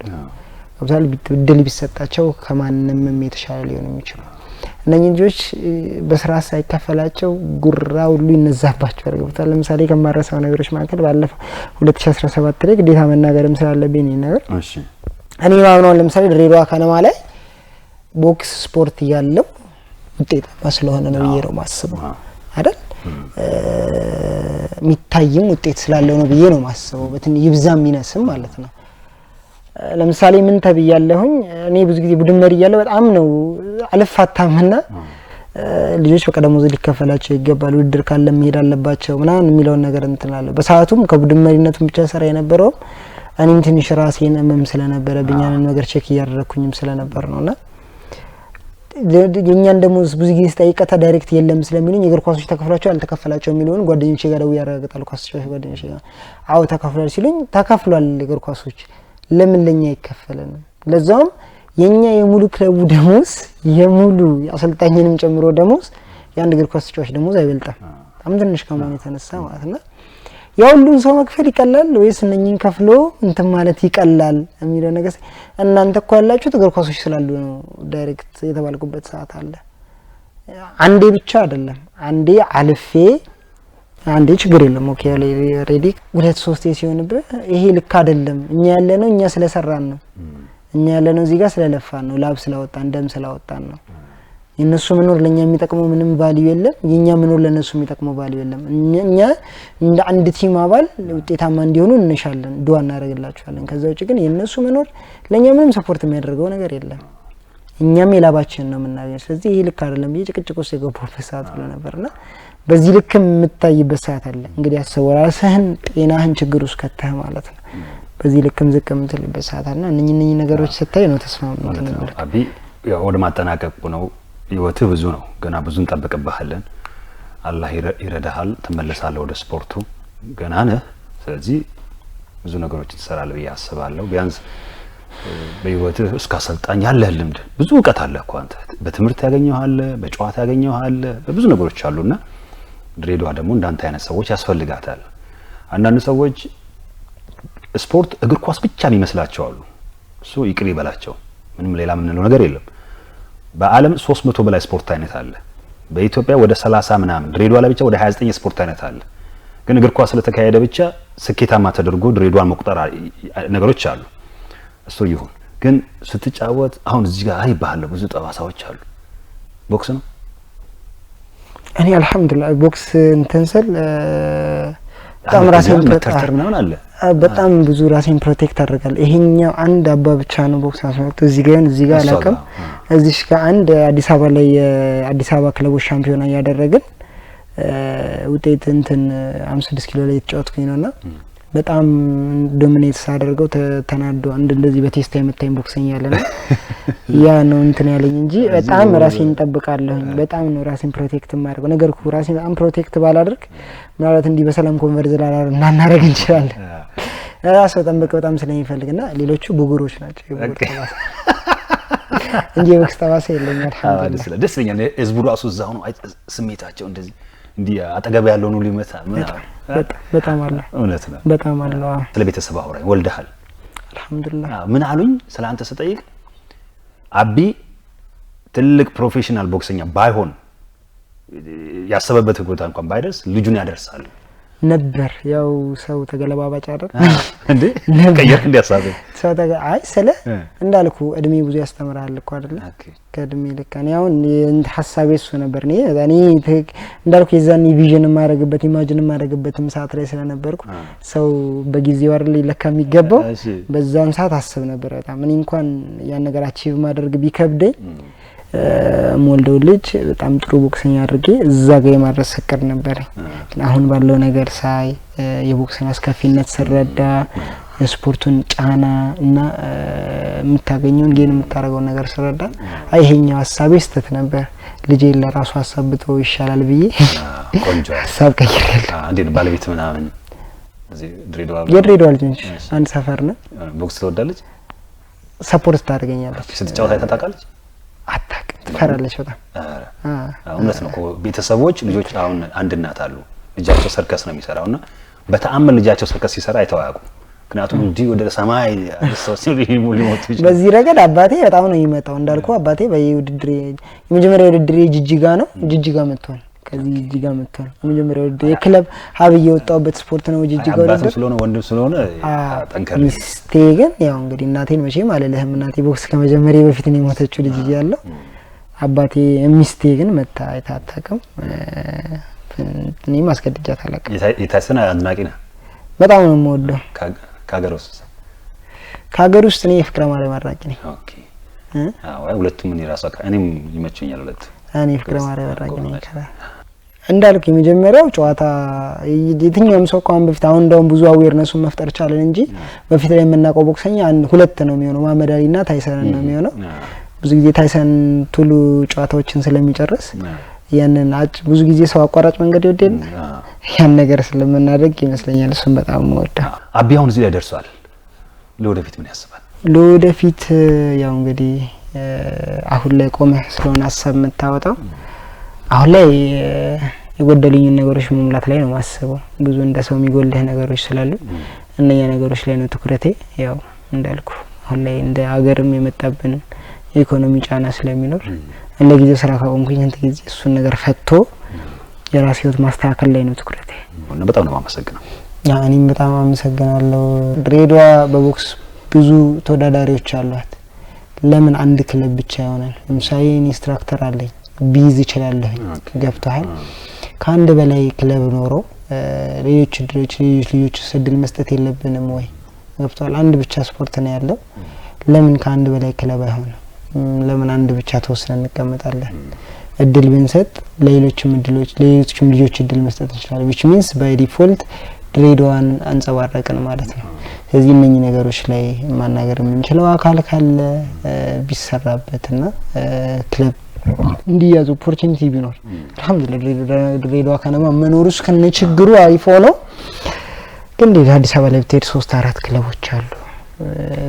ገብቷል። ድል ቢሰጣቸው ከማንንም የተሻለ ሊሆኑ የሚችሉ እነኚህ ልጆች በስራ ሳይከፈላቸው ጉራ ሁሉ ይነዛባቸዋል። ገብቷል። ለምሳሌ ከማረሳው ነገሮች መካከል ባለፈው 2017 ላይ ግዴታ መናገርም ስላለብኝ ነገር እኔ ማምነው ለምሳሌ ድሬዳዋ ከነማ ላይ ቦክስ ስፖርት ያለው ውጤታማ ስለሆነ ነው ብዬ ነው ማስበው አይደል? የሚታይም ውጤት ስላለው ነው ብዬ ነው ማስበው። በትን ይብዛም ይነስም ማለት ነው። ለምሳሌ ምን ተብያለሁኝ እኔ ብዙ ጊዜ ቡድን መሪ እያለሁ በጣም ነው አልፋታምና ልጆች በቀደም ሊከፈላቸው ይገባል፣ ውድድር ካለ መሄድ አለባቸው ምናምን የሚለውን ነገር እንትናለሁ። በሰዓቱም ከቡድን መሪነቱም ብቻ ሰራ የነበረው እኔም ትንሽ ራሴን እመም ስለነበረብኝ ያንን ነገር ቼክ እያደረኩኝም ስለነበር ነውና የኛን ደሞዝ ብዙ ጊዜ ስጠይቀታ ዳይሬክት የለም ስለሚሉኝ የእግር ኳሶች ተከፍሏቸው አልተከፈላቸው የሚሉን ጓደኞቼ ጋር ደው ያረጋግጣሉ። ኳሶች ጓደኞቼ ጋር አው ተከፍሏል ሲሉኝ ተከፍሏል የእግር ኳሶች ለምን ለኛ ይከፈለናል? ለዛውም የኛ የሙሉ ክለቡ ደሞዝ የሙሉ አሰልጣኝንም ጨምሮ ደሞዝ የአንድ እግር ኳስ ተጫዋች ደሞዝ አይበልጣም። በጣም ትንሽ ከመሆኑ የተነሳ ማለት ነው። ያው ሁሉን ሰው መክፈል ይቀላል ወይስ እነኚህን ከፍሎ እንትን ማለት ይቀላል የሚለው ነገር እናንተ እኮ ያላችሁት እግር ኳሶች ስላሉ ነው ዳይሬክት የተባልኩበት ሰዓት አለ። አንዴ ብቻ አይደለም። አንዴ አልፌ አንዴ ችግር የለም ኦኬ ሬዲ 2-3 ሲሆንብህ ይሄ ልክ አይደለም። እኛ ያለነው እኛ ስለሰራን ነው። እኛ ያለነው እዚህ ጋር ስለለፋን ነው፣ ላብ ስላወጣን ደም ስላወጣን ነው። የነሱ መኖር ለኛ የሚጠቅመው ምንም ቫልዩ የለም። የኛ መኖር ለነሱ የሚጠቅመው ቫልዩ የለም። እኛ እንደ አንድ ቲም አባል ውጤታማ እንዲሆኑ እንሻለን፣ ዱአ እናደርግላቸዋለን። ከዛ ውጪ ግን የነሱ መኖር ለኛ ምንም ሰፖርት የሚያደርገው ነገር የለም። እኛም የላባችን ነው የምናገኘው። ስለዚህ ይሄ ልክ አይደለም ብዬ ጭቅጭቅ ውስጥ የገባሁበት ሰዓት ብሎ ነበርና በዚህ ልክ የምታይበት ሰዓት አለ። እንግዲህ አስበው ራስህን ጤናህን ችግር ውስጥ ከተህ ማለት ነው። በዚህ ልክም ዝቅ የምትልበት ሰዓት አለና እነኚህ ነገሮች ስታይ ነው ተስፋ ነው። አቢ ያው ወደ ማጠናቀቁ ነው። ህይወትህ ብዙ ነው። ገና ብዙ እንጠብቅብሃለን። አላህ ይረዳሃል። ትመለሳለህ ወደ ስፖርቱ። ገና ነህ። ስለዚህ ብዙ ነገሮች ትሰራለህ ብዬ አስባለሁ። ቢያንስ በህይወትህ እስከ አሰልጣኝ ያለህ ልምድ ብዙ እውቀት አለ እኮ አንተ። በትምህርት ያገኘው አለ፣ በጨዋታ ያገኘው አለ፣ በብዙ ነገሮች አሉና ድሬዳዋ ደግሞ እንዳንተ አይነት ሰዎች ያስፈልጋታል። አንዳንድ ሰዎች ስፖርት እግር ኳስ ብቻ የሚመስላቸው አሉ። እሱ ይቅር ይበላቸው። ምንም ሌላ ምንለው ነገር የለም። በአለም 300 በላይ ስፖርት አይነት አለ። በኢትዮጵያ ወደ 30 ምናምን፣ ድሬዳዋ ላይ ብቻ ወደ 29 ስፖርት አይነት አለ። ግን እግር ኳስ ስለተካሄደ ብቻ ስኬታማ ተደርጎ ድሬዳዋን መቁጠር ነገሮች አሉ። እሱ ይሁን። ግን ስትጫወት አሁን እዚህ ጋር አይባል ብዙ ጠባሳዎች አሉ። ቦክስ ነው እኔ አልহামዱሊላህ ቦክስ እንተንሰል በጣም ራሴን ተርተር ምናምን አለ። በጣም ብዙ ራሴን ፕሮቴክት አደርጋለሁ። ይሄኛው አንድ አባ ብቻ ነው ቦክስ አስመጣው እዚህ ጋር አላቀም። እዚህ ከአንድ አዲስ አበባ ላይ አዲስ አበባ ክለቦች ሻምፒዮና ያደረግን ውጤት እንትን 56 ኪሎ ላይ ተጫወትኩኝ ነውና በጣም ዶሚኔት ሳደርገው ተናዶ እንደዚህ በቴስታ የመታኝ ቦክሰኛ ያለና ያ ነው እንትን ያለኝ እንጂ በጣም ራሴን እንጠብቃለሁ። በጣም ነው ራሴን ፕሮቴክት ማድረግ ነገር ኩ ራሴን በጣም ፕሮቴክት ባላደርግ ማለት እንዲ በሰላም ኮንቨርዝ እናናረግ እንችላለን። ራስ በጣም ስለሚፈልግና ሌሎቹ ብጉሮች ናቸው። እንጂ ቦክስ ጠባሳ የለኝም። አልሐምዱሊላህ ደስ ይለኛል። ህዝቡ ራሱ እዛው ነው ስሜታቸው እንደዚህ እንዲህ አጠገብ ያለውን ሁሉ ይመታል። በጣም አለ እውነት ነው። በጣም አለ። ስለ ቤተሰብ አውራኝ። ወልደሃል? አልሐምዱሊላህ። ምን አሉኝ ስለ አንተ ስጠይቅ አቢ ትልቅ ፕሮፌሽናል ቦክሰኛ ባይሆን ያሰበበት ቦታ እንኳን ባይደርስ ልጁን ያደርሳል ነበር። ያው ሰው ተገለባባጭ አይደል እንዴ? ቀየርክ እንዲያሳብ ሰው አይ ስለ እንዳልኩ እድሜ ብዙ ያስተምራል እኮ አይደል? ከእድሜ ልክ እኔ አሁን ሐሳቤ እሱ ነበር። እኔ እንዳልኩ የዛኔ ቪዥን ማረግበት ኢማጂን ማረግበትም ሰዓት ላይ ስለነበርኩ ሰው በጊዜው አይደል ለካ የሚገባው በዛን ሰዓት አስብ ነበር በጣም። እኔ እንኳን ያን ነገር አቺቭ ማድረግ ቢከብደኝ ሞልደው ልጅ በጣም ጥሩ ቦክሰኛ አድርጌ እዛ ጋር የማድረስ እቅድ ነበር። አሁን ባለው ነገር ሳይ የቦክስን አስከፊነት ስረዳ የስፖርቱን ጫና እና የምታገኘውን ጌን የምታረገው ነገር ስረዳ አይ ይሄኛው ሐሳቤ ስተት ነበር። ልጄ ለራሱ ሐሳብቶ ይሻላል ብዬ ቆንጆ ሐሳብ ቀይሬያለሁ። እንዴ ባለቤት ምናምን እዚህ የድሬዳዋ ልጅ ነች። አንድ ሰፈር ነው። ቦክስ ትወዳለች? ሰፖርት ታደርገኛለች። ስትጫወት ታውቃለች? አታውቅም፣ ትፈራለች በጣም። እውነት ነው እኮ ቤተሰቦች ልጆች አሁን አንድ እናት አሉ ልጃቸው ሰርከስ ነው የሚሰራውና በተአምር ልጃቸው ሰርከስ ሲሰራ አይተው አያውቁም። ምክንያቱም እንዲህ ወደ ሰማይ አስተውስ ሊሞቱ ይችላል። በዚህ ረገድ አባቴ በጣም ነው የሚመጣው። እንዳልኩ አባቴ በየውድድር የመጀመሪያ ውድድር ጅጅጋ ነው። ጅጅጋ መጥቷል። ከዚህ ጅጅጋ መጥቷል። የመጀመሪያ ውድድር የክለብ ሀብዬ የወጣውበት ስፖርት ነው ጅጅጋ ውድድር። አባቴ ስለሆነ ወንድም ስለሆነ ጠንከር። ሚስቴ ግን ያው እንግዲህ እናቴን መቼም አልልህም። እናቴ ቦክስ ከመጀመሪያ በፊት ነው የሞተችው ልጅ እያለሁ። አባቴ ሚስቴ ግን መታ አይታጠቅም። እኔ ማስገድጃት አላውቅም። የታሰና አድናቂ ነህ? በጣም ነው የምወደው። ከሀገር ውስጥ እኔ የፍቅረ ማርያም አድናቂ ነኝ። ኦኬ አዎ ሁለቱም እኔ ራሱ እኔም ይመቸኛል ሁለቱ። እኔ ፍቅረ ማርያም አድናቂ ነኝ። እንዳልኩ የመጀመሪያው ጨዋታ የትኛውም ሰው ካሁን በፊት አሁን እንደውም ብዙ አዌርነሱን መፍጠር ቻለን እንጂ በፊት ላይ የምናውቀው ቦክሰኛ ሁለት ነው የሚሆነው፣ መሐመድ አሊና ታይሰን ነው የሚሆነው። ብዙ ጊዜ ታይሰን ቶሎ ጨዋታዎችን ስለሚጨርስ ያንን ብዙ ጊዜ ሰው አቋራጭ መንገድ ይወደል ያን ነገር ስለምናደርግ ይመስለኛል እሱን በጣም ወጣ። አቢ አሁን እዚህ ላይ ደርሷል። ለወደፊት ምን ያስባል? ለወደፊት ያው እንግዲህ አሁን ላይ ቆመህ ስለሆነ ሀሳብ የምታወጣው አሁን ላይ የጎደሉኝ ነገሮች መሙላት ላይ ነው ማስበው። ብዙ እንደ ሰው የሚጎልህ ነገሮች ስላሉ እነኛ ነገሮች ላይ ነው ትኩረቴ። ያው እንዳልኩ አሁን ላይ እንደ ሀገርም የመጣብን የኢኮኖሚ ጫና ስለሚኖር ለጊዜው ስራ ካቆምኩኝ እንት ጊዜ እሱን ነገር ፈቶ የራስ ህይወት ማስተካከል ላይ ነው ትኩረቴ። በጣም ነው የማመሰግነው። እኔም በጣም አመሰግናለሁ። ድሬዳዋ በቦክስ ብዙ ተወዳዳሪዎች አሏት። ለምን አንድ ክለብ ብቻ ይሆናል? ለምሳሌ ኢንስትራክተር አለኝ ቢዝ ይችላልኝ ገብቷል። ከአንድ በላይ ክለብ ኖሮ ሌሎች ልጆች እድል መስጠት የለብንም ወይ? ገብቷል። አንድ ብቻ ስፖርት ነው ያለው። ለምን ከአንድ በላይ ክለብ አይሆንም? ለምን አንድ ብቻ ተወስነን እንቀመጣለን? እድል ብንሰጥ ለሌሎችም ልጆች እድል መስጠት እንችላለን። which means by default ድሬዳዋን አንጸባረቅን ማለት ነው። ስለዚህ እነኚህ ነገሮች ላይ ማናገር የምንችለው አካል ካለ ቢሰራበትና ክለብ እንዲያዙ ኦፖርቹኒቲ ቢኖር አልহামዱሊላህ ድሬዳዋ ከነማ መኖሩስ ከነ ችግሩ አሪፍ ሆኖ ግን አዲስ አበባ ላይ ብትሄድ 3-4 ክለቦች አሉ።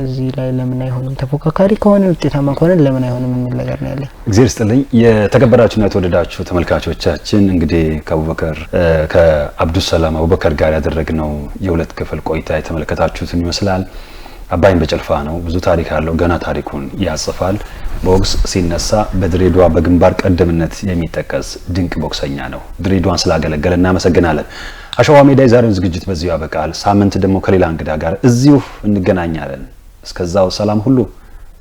እዚህ ላይ ለምን አይሆንም? ተፎካካሪ ከሆነ ውጤታማ ከሆነ ለምን አይሆንም የሚል ነገር ነው ያለኝ። እግዚአብሔር ይስጥልኝ። የተከበራችሁና የተወደዳችሁ ተመልካቾቻችን እንግዲህ ከአብዱስ ሰላም አቡበከር ጋር ያደረግነው የሁለት ክፍል ቆይታ የተመለከታችሁትን ይመስላል። አባይን በጨልፋ ነው፣ ብዙ ታሪክ አለው፣ ገና ታሪኩን ያጽፋል። ቦክስ ሲነሳ በድሬዳዋ በግንባር ቀደምነት የሚጠቀስ ድንቅ ቦክሰኛ ነው። ድሬዳዋን ስላገለገለ እናመሰግናለን። አሸዋ ሜዳ የዛሬውን ዝግጅት በዚሁ ያበቃል። ሳምንት ደግሞ ከሌላ እንግዳ ጋር እዚሁ እንገናኛለን። እስከዛው ሰላም ሁሉ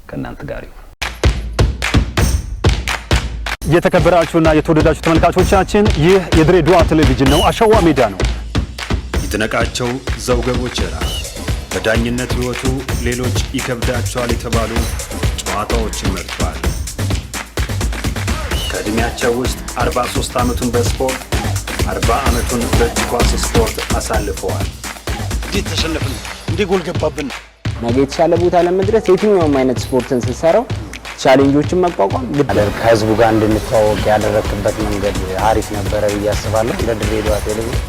ከእናንተ ጋር ይሁን። የተከበራችሁና የተወደዳችሁ ተመልካቾቻችን ይህ የድሬዳዋ ቴሌቪዥን ነው። አሸዋ ሜዳ ነው። ይድነቃቸው ዘውገቦችራ በዳኝነት ህይወቱ ሌሎች ይከብዳቸዋል የተባሉ ጨዋታዎችን መርጧል። ከእድሜያቸው ውስጥ 43 ዓመቱን በስፖርት 40 ዓመቱን በእጅ ኳስ ስፖርት አሳልፈዋል። እንዴት ተሸነፍን? እንዴት ጎል ገባብን? ነገ የተሻለ ቦታ ለመድረስ የትኛውም አይነት ስፖርትን ስትሰራው ቻሌንጆችን መቋቋም ከህዝቡ ጋር እንድንተዋወቅ ያደረክበት መንገድ አሪፍ ነበረ ብዬ አስባለሁ። ለድሬዳዋ ቴሌቪዥን